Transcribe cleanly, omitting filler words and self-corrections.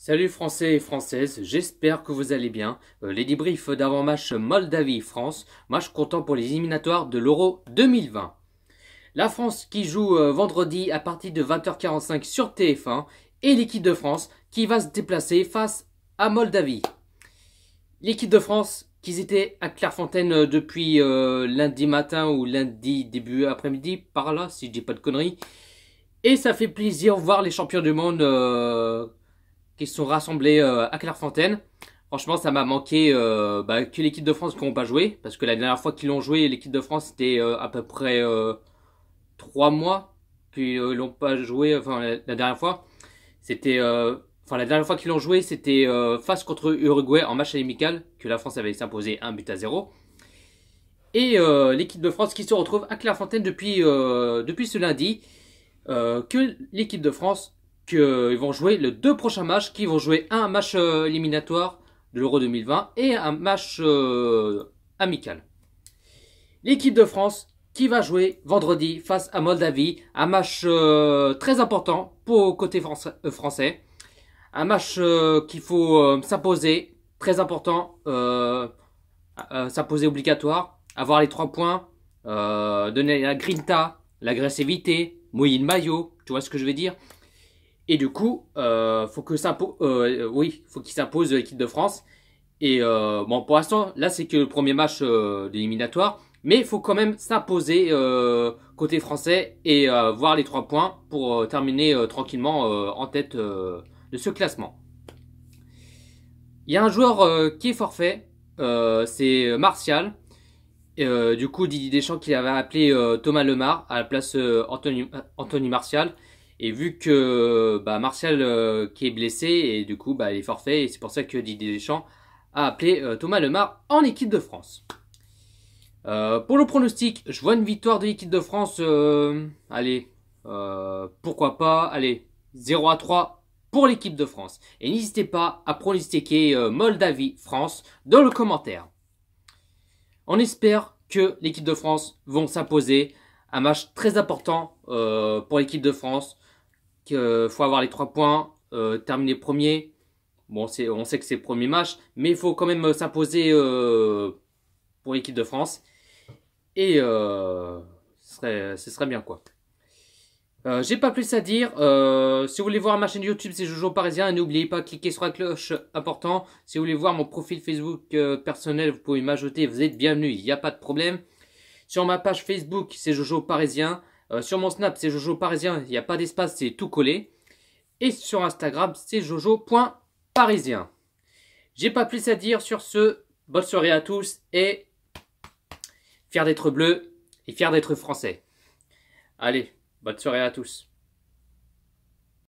Salut Français et Françaises, j'espère que vous allez bien. Les débriefs d'avant-match Moldavie-France, match comptant pour les éliminatoires de l'Euro 2020. La France qui joue vendredi à partir de 20h45 sur TF1 et l'équipe de France qui va se déplacer face à Moldavie. L'équipe de France qui étaient à Clairefontaine depuis lundi matin ou lundi début après-midi, par là si je dis pas de conneries. Et ça fait plaisir de voir les champions du monde qui sont rassemblés à Clairefontaine. Franchement, ça m'a manqué que l'équipe de France qui n'ont pas joué. Parce que la dernière fois qu'ils l'ont joué, l'équipe de France, c'était à peu près 3 mois qu'ils l'ont pas joué. Enfin, la dernière fois, c'était... la dernière fois qu'ils l'ont joué, c'était face contre Uruguay en match amical, que la France avait s'imposé 1-0. Et l'équipe de France qui se retrouve à Clairefontaine depuis ce lundi. Que l'équipe de France ils vont jouer les deux prochains matchs, qui vont jouer un match éliminatoire de l'Euro 2020 et un match amical. L'équipe de France qui va jouer vendredi face à Moldavie, un match très important pour côté français, un match qu'il faut s'imposer, très important, s'imposer obligatoire, avoir les 3 points, donner la grinta, l'agressivité, mouiller le maillot, tu vois ce que je veux dire. Et du coup, faut qu'il s'impose l'équipe de France. Et bon, pour l'instant, là, c'est que le premier match d'éliminatoire. Mais il faut quand même s'imposer côté français et voir les 3 points pour terminer tranquillement en tête de ce classement. Il y a un joueur qui est forfait, c'est Martial. Du coup, Didier Deschamps qui avait appelé Thomas Lemar à la place Anthony Martial. Et vu que Martial qui est blessé, et du coup il est forfait, et c'est pour ça que Didier Deschamps a appelé Thomas Lemar en équipe de France. Pour le pronostic, je vois une victoire de l'équipe de France, pourquoi pas, allez, 0-3 pour l'équipe de France. Et n'hésitez pas à pronostiquer Moldavie-France dans le commentaire. On espère que l'équipe de France vont s'imposer. Un match très important pour l'équipe de France. Il faut avoir les 3 points, terminer premier. Bon, on sait que c'est le premier match, mais il faut quand même s'imposer pour l'équipe de France. Et ce serait bien quoi. J'ai pas plus à dire. Si vous voulez voir ma chaîne YouTube, c'est Jojo Parisien. N'oubliez pas de cliquer sur la cloche important. Si vous voulez voir mon profil Facebook personnel, vous pouvez m'ajouter. Vous êtes bienvenus, il n'y a pas de problème. Sur ma page Facebook, c'est Jojo Parisien. Sur mon Snap, c'est Jojo Parisien. Il n'y a pas d'espace, c'est tout collé. Et sur Instagram, c'est jojo.parisien. J'ai pas plus à dire sur ce. Bonne soirée à tous et fier d'être bleu et fier d'être français. Allez, bonne soirée à tous.